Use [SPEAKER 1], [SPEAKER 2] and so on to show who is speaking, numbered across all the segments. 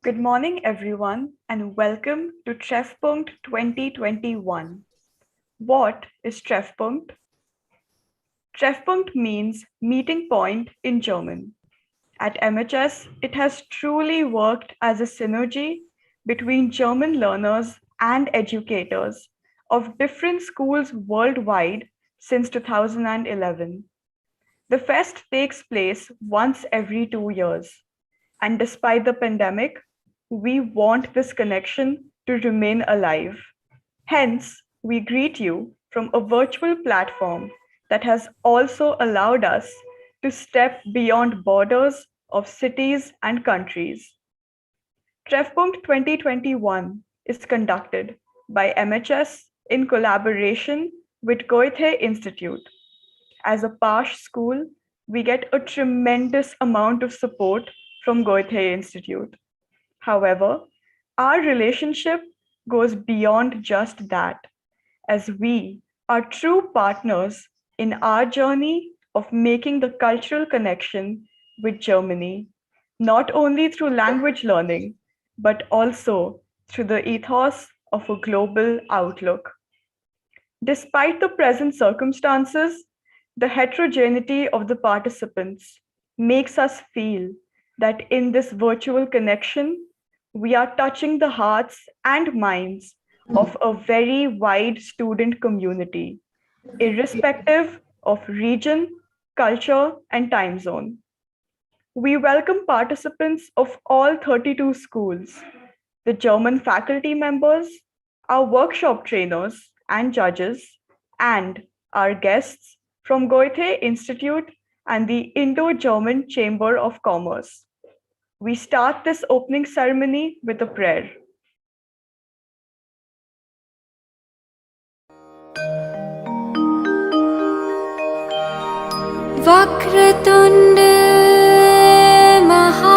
[SPEAKER 1] Good morning, everyone, and welcome to Treffpunkt 2021. What is Treffpunkt? Treffpunkt means meeting point in German. At MHS, it has truly worked as a synergy between German learners and educators of different schools worldwide since 2011. The fest takes place once every 2 years, and despite the pandemic, we want this connection to remain alive. Hence, we greet you from a virtual platform that has also allowed us to step beyond borders of cities and countries. Treffpunkt 2021 is conducted by MHS in collaboration with Goethe Institute. As a PASH school, we get a tremendous amount of support from Goethe Institute. However, our relationship goes beyond just that, as we are true partners in our journey of making the cultural connection with Germany, not only through language learning, but also through the ethos of a global outlook. Despite the present circumstances, the heterogeneity of the participants makes us feel that in this virtual connection, we are touching the hearts and minds of a very wide student community, irrespective of region, culture, and time zone. We welcome participants of all 32 schools, the German faculty members, our workshop trainers and judges, and our guests from Goethe Institute and the Indo-German Chamber of Commerce. We start this opening ceremony with a prayer.
[SPEAKER 2] वक्रतुण्ड महाकाय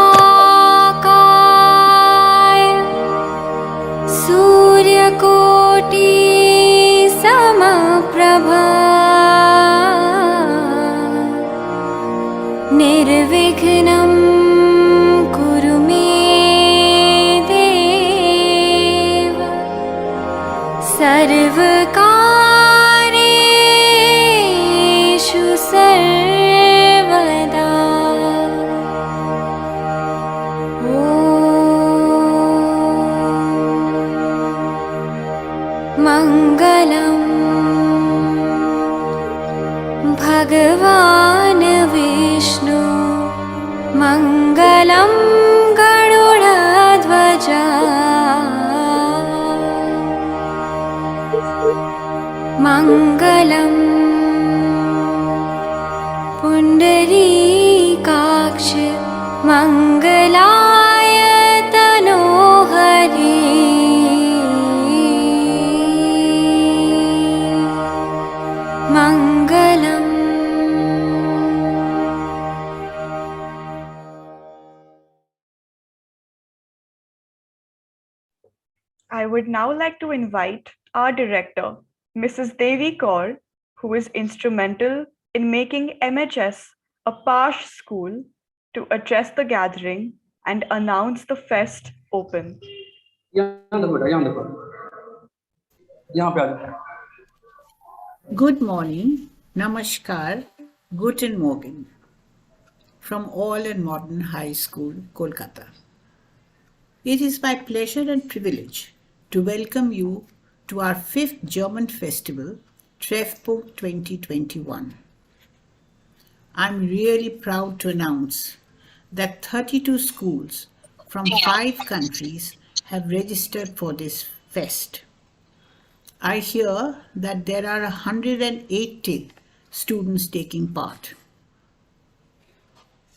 [SPEAKER 2] सूर्यकोटि समप्रभ निर्विघ्नं कुरु मे देव सर्वकार्येषु सर्वदा मङ्गलं भगवान् विष्णु मङ्गलं गरुडध्वजा मङ्गलं पुण्डरीकाक्ष मङ्गलाय तनोहरि मङ्गलम्
[SPEAKER 1] I would now like to invite our director, Mrs. Devi Kaur, who is instrumental in making MHS a PASH school, to address the gathering and announce the fest open.
[SPEAKER 3] Good morning, Namaskar, Guten Morgen from All and Modern High School, Kolkata. It is my pleasure and privilege to welcome you to our 5th German festival, Treffpunkt 2021. I'm really proud to announce that 32 schools from 5 countries have registered for this fest. I hear that there are 180 students taking part.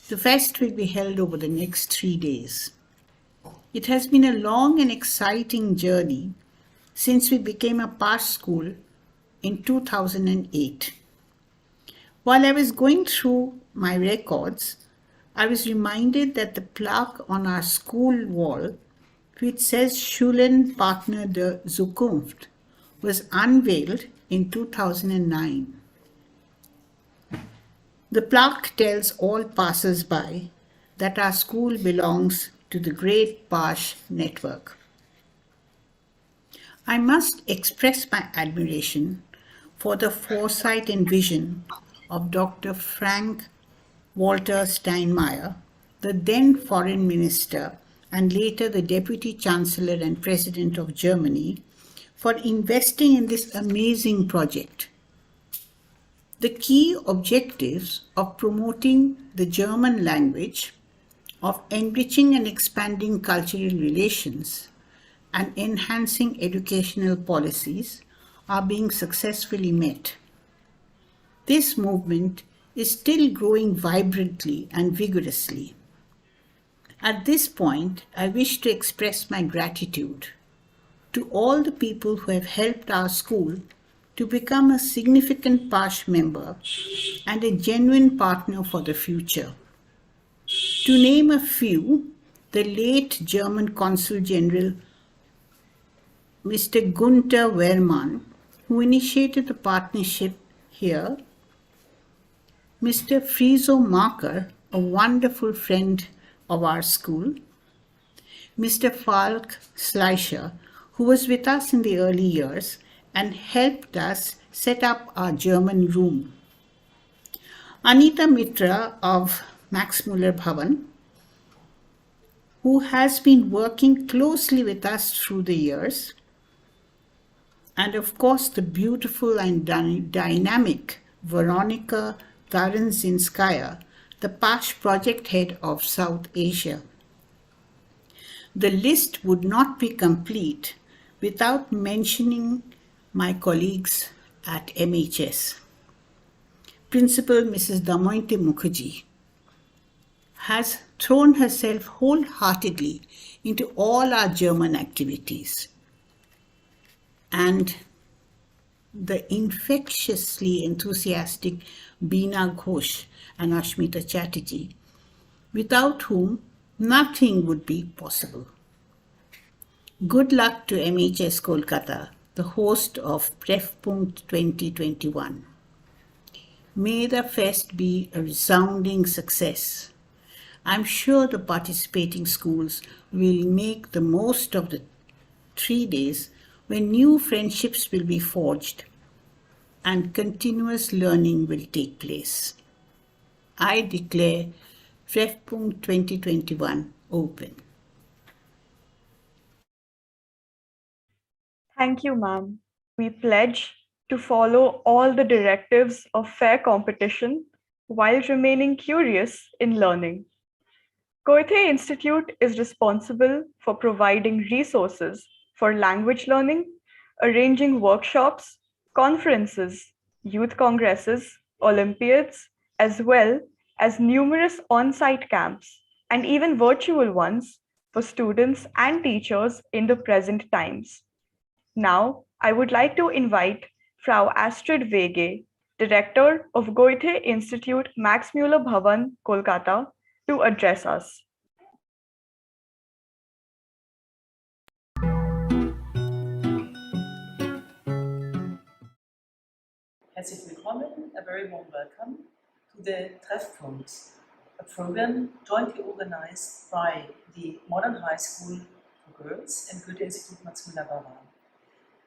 [SPEAKER 3] The fest will be held over the next 3 days. It has been a long and exciting journey since we became a PASH school in 2008. While I was going through my records, I was reminded that the plaque on our school wall, which says Schulen Partner der Zukunft, was unveiled in 2009. The plaque tells all passers-by that our school belongs to the great Pash network. I must express my admiration for the foresight and vision of Dr. Frank Walter Steinmeier, the then foreign minister and later the deputy chancellor and president of Germany, for investing in this amazing project. The key objectives of promoting the German language, of enriching and expanding cultural relations, and enhancing educational policies are being successfully met. This movement is still growing vibrantly and vigorously. At this point, I wish to express my gratitude to all the people who have helped our school to become a significant Pash member and a genuine partner for the future. To name a few, the late German Consul General Mr. Gunther Wehrmann, who initiated the partnership here, Mr. Friso Marker, a wonderful friend of our school, Mr. Falk Schleicher, who was with us in the early years and helped us set up our German room, Anita Mitra of Max Muller Bhavan, who has been working closely with us through the years, and of course the beautiful and dynamic Veronika Taranzinskaya, the Pash project head of South Asia. The list would not be complete without mentioning my colleagues at MHS. Principal Mrs. Damayanti Mukherjee has thrown herself wholeheartedly into all our German activities. And the infectiously enthusiastic Beena Ghosh and Ashmita Chatterjee, without whom nothing would be possible. Good luck to MHS Kolkata, the host of Treffpunkt 2021. May the fest be a resounding success. I'm sure the participating schools will make the most of the 3 days when new friendships will be forged and continuous learning will take place. I declare Treffpunkt 2021 open.
[SPEAKER 1] Thank you, ma'am. We pledge to follow all the directives of fair competition while remaining curious in learning. Goethe Institute is responsible for providing resources for language learning, arranging workshops, conferences, youth congresses, Olympiads, as well as numerous on-site camps and even virtual ones for students and teachers in the present times. Now, I would like to invite Frau Astrid Wege, Director of Goethe Institute Max Muller Bhavan, Kolkata, to address us.
[SPEAKER 4] Herzlich willkommen, a very warm welcome to the Treffpunkt, a program jointly organized by the Modern High School for Girls and Goethe Institut Max Muller Bhavan.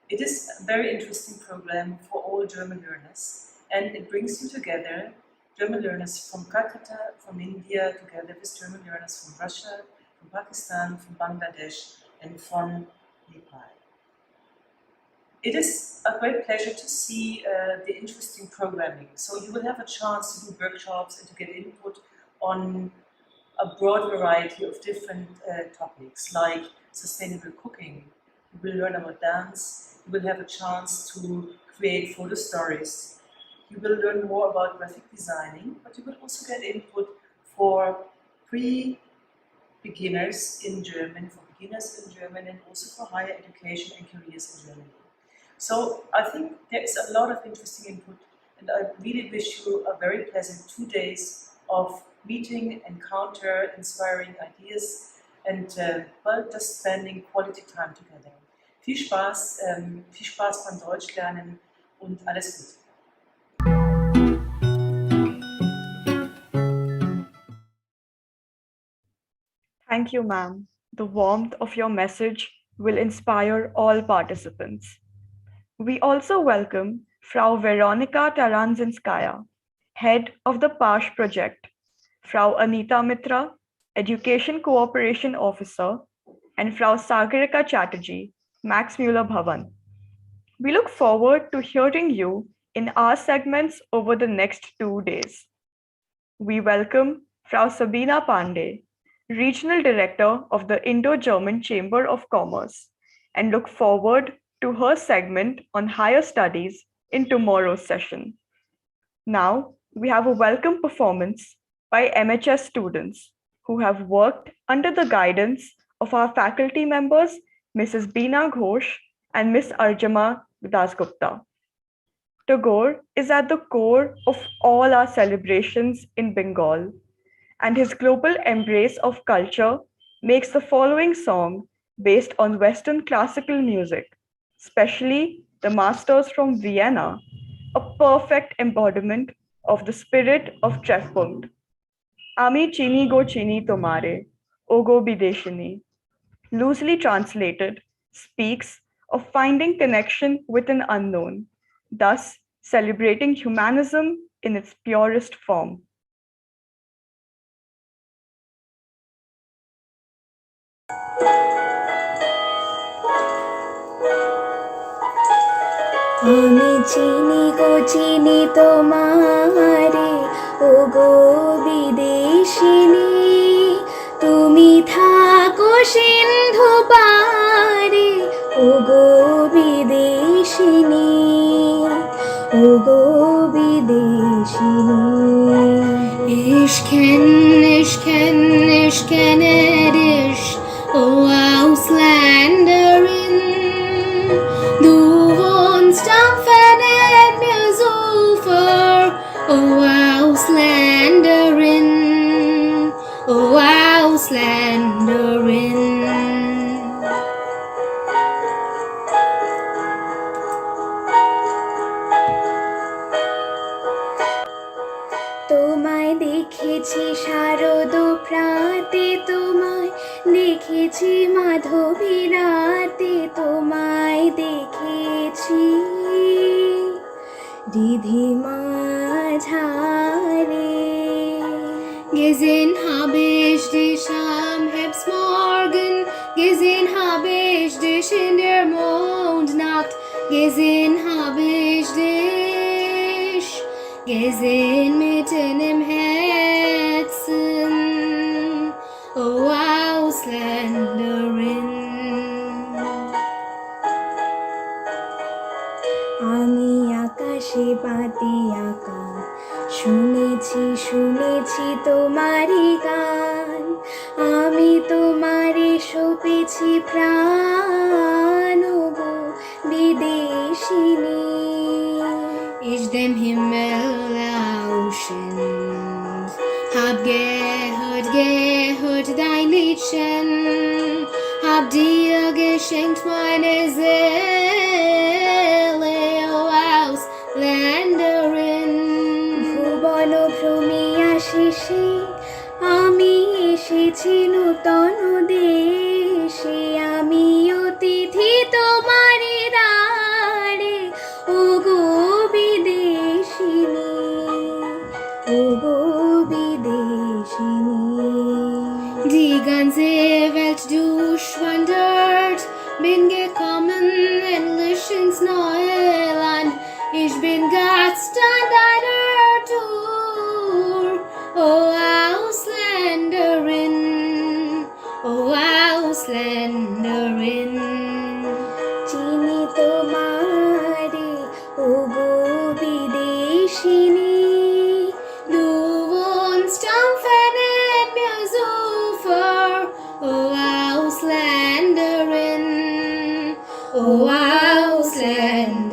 [SPEAKER 4] It is a very interesting program for all German learners, and it brings you together German learners from Calcutta, from India, together with German learners from Russia, from Pakistan, from Bangladesh, and from Nepal. It is a great pleasure to see the interesting programming. So you will have a chance to do workshops and to get input on a broad variety of different topics, like sustainable cooking. You will learn about dance. You will have a chance to create photo stories. You will learn more about graphic designing, but you will also get input for beginners in German, and also for higher education and careers in Germany. So I think there is a lot of interesting input, and I really wish you a very pleasant 2 days of meeting, encounter, inspiring ideas, and just spending quality time together. Viel Spaß beim Deutschlernen und alles Gute.
[SPEAKER 1] Thank you, ma'am. The warmth of your message will inspire all participants. We also welcome Frau Veronika Taranzinskaya, head of the PASH project, Frau Anita Mitra, Education Cooperation Officer, and Frau Sagarika Chatterjee, Max Muller Bhavan. We look forward to hearing you in our segments over the next 2 days. We welcome Frau Sabina Pandey, Regional Director of the Indo-German Chamber of Commerce, and look forward to her segment on higher studies in tomorrow's session. Now, we have a welcome performance by MHS students who have worked under the guidance of our faculty members, Mrs. Beena Ghosh and Ms. Arjama Dasgupta. Tagore is at the core of all our celebrations in Bengal, and his global embrace of culture makes the following song based on Western classical music, especially the masters from Vienna, a perfect embodiment of the spirit of Treffpunkt. Ami chini go chini tomare, ogo bideshini, loosely translated, speaks of finding connection with an unknown, thus celebrating humanism in its purest form.
[SPEAKER 2] আমি চিনি গো চিনি তোমারে ও গো বিদেশিনী তুমি থাকো সিন্ধু পারে ও গো বিদেশিনী ও গো বিদেশিনী ইশকেন ইশকেন ইশকেন এরিশ ও Ausländerin du wohnst am fernen Meeresufer, o Ausländerin, o Ausländerin. তোমায় দেখেছি শারদ প্রাতে, তোমায় দেখেছি মাধবী রাতে, তোমায় দেখেছি Ridhima ঝারে। Gesehen habe ich dich am Herbstmorgen, gesehen habe ich dich in der Mondnacht, gesehen habe ich dich, gesehen mitten im Herzen, o Ausländerin. আমি আকাশে পাতি আঁকা শুনেছি শুনেছি তোমারই গান, আমি তোমারে সপেছি প্রাণ গো বিদেশিনী। Ich dem Himmel lauschend hab gehört dein Liedchen, hab dir geschenkt meine Seele, o Ausländerin. ভুবন ভ্রমি আশিসে আমি এসেছি নূতন দেশে, আমি অতিথি তোমারি দ্বারে ও গো বিদেশিনী, ও গো বিদেশিনী। Die ganze Welt durchwandert, bin gekommen endlich ins neue Land. Ich bin Gast an deiner Tour, o Ausländerin, o Ausländerin. চিনি তোমারে ও গো বিদেশিনী, du wohnst am fernen Meeresufer, o Ausländerin, o Ausländerin.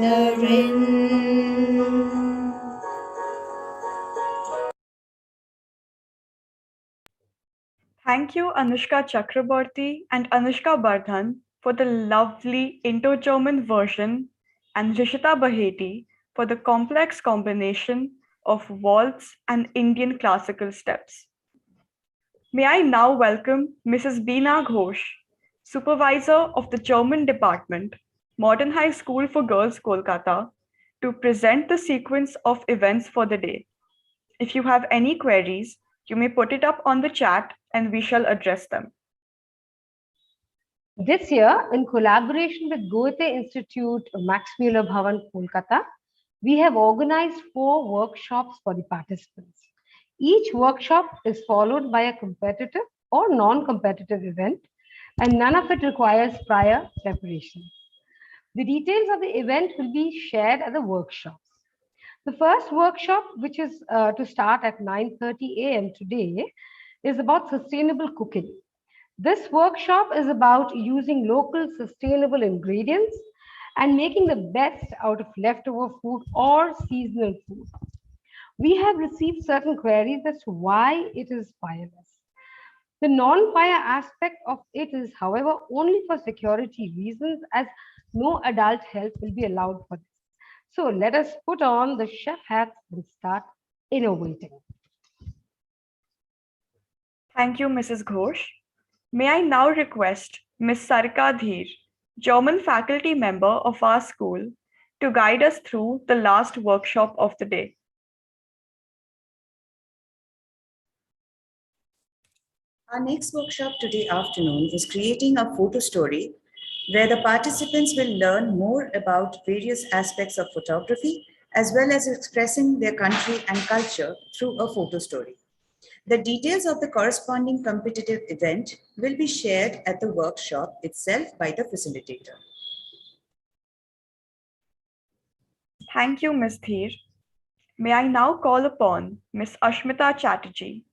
[SPEAKER 1] Thank you, Anushka Chakraborty and Anushka Bardhan, for the lovely Indo-German version, and Rishita Baheti for the complex combination of waltz and Indian classical steps. May I now welcome Mrs. Beena Ghosh, Supervisor of the German Department, Modern High School for Girls, Kolkata, to present the sequence of events for the day. If you have any queries, you may put it up on the chat and we shall address them.
[SPEAKER 5] This year, in collaboration with Goethe Institute, Max Muller Bhavan, Kolkata, we have organized 4 workshops for the participants. Each workshop is followed by a competitive or non-competitive event, and none of it requires prior preparation. The details of the event will be shared at the workshops. The first workshop, which is to start at 9:30 a.m. today, is about sustainable cooking. This workshop is about using local sustainable ingredients and making the best out of leftover food or seasonal food. We have received certain queries as to why it is fireless. The non-fire aspect of it is, however, only for security reasons, as no adult help will be allowed for this. So let us put on the chef hats and start innovating.
[SPEAKER 1] Thank you, Mrs. Ghosh. May I now request Ms. Sarika Dheer, German faculty member of our school, to guide us through the last workshop of the day.
[SPEAKER 6] Our next workshop today afternoon is creating a photo story where the participants will learn more about various aspects of photography as well as expressing their country and culture through a photo story. The details of the corresponding competitive event will be shared at the workshop itself by the facilitator.
[SPEAKER 1] Thank you, Ms. Dheer. May I now call upon Ms. Ashmita Chatterjee,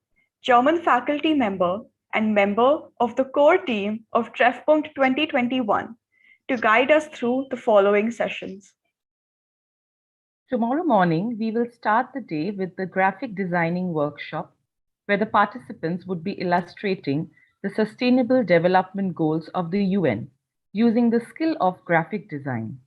[SPEAKER 1] German faculty member and member of the core team of Treffpunkt 2021, to guide us through the following sessions.
[SPEAKER 7] Tomorrow morning, we will start the day with the graphic designing workshop, where the participants would be illustrating the Sustainable Development Goals of the UN using the skill of graphic design.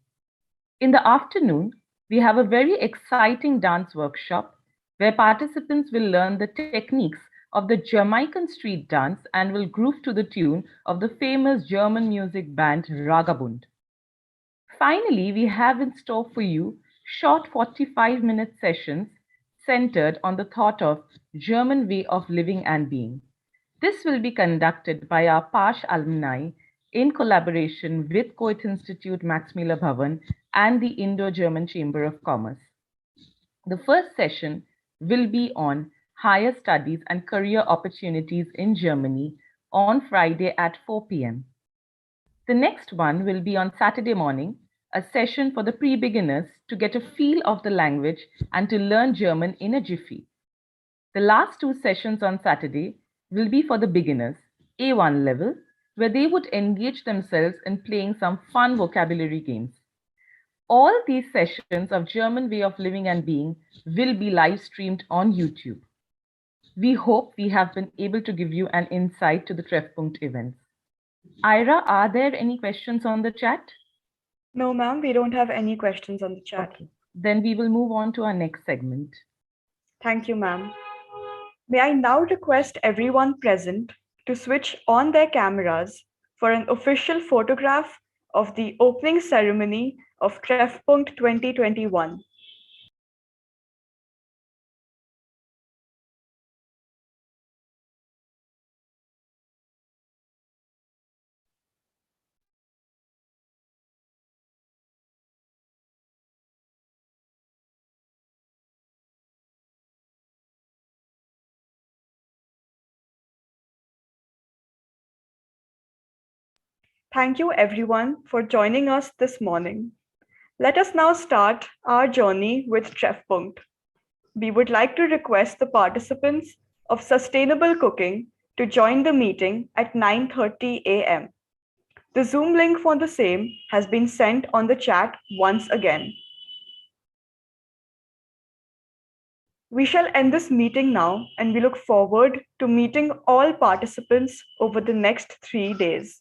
[SPEAKER 7] In the afternoon, we have a very exciting dance workshop where participants will learn the techniques of the Jamaican street dance and will groove to the tune of the famous German music band Ragabund. Finally, we have in store for you short 45-minute sessions centered on the thought of German way of living and being. This will be conducted by our PASH alumni in collaboration with Goethe Institute Max Muller Bhavan and the Indo-German Chamber of Commerce. The first session will be on higher studies and career opportunities in Germany on Friday at 4 p.m. The next one will be on Saturday morning, a session for the pre-beginners to get a feel of the language and to learn German in a jiffy. The last 2 sessions on Saturday will be for the beginners, A1 level, where they would engage themselves in playing some fun vocabulary games. All these sessions of German way of living and being will be live streamed on YouTube. We hope we have been able to give you an insight to the Treffpunkt events. Ira, are there any questions on the chat?
[SPEAKER 1] No, ma'am, we don't have any questions on the chat.
[SPEAKER 7] Okay. Then we will move on to our next segment.
[SPEAKER 1] Thank you, ma'am. May I now request everyone present to switch on their cameras for an official photograph of the opening ceremony of Treffpunkt 2021. Thank you everyone for joining us this morning. Let us now start our journey with Treffpunkt. We would like to request the participants of Sustainable Cooking to join the meeting at 9:30 a.m. The Zoom link for the same has been sent on the chat once again. We shall end this meeting now, and we look forward to meeting all participants over the next 3 days.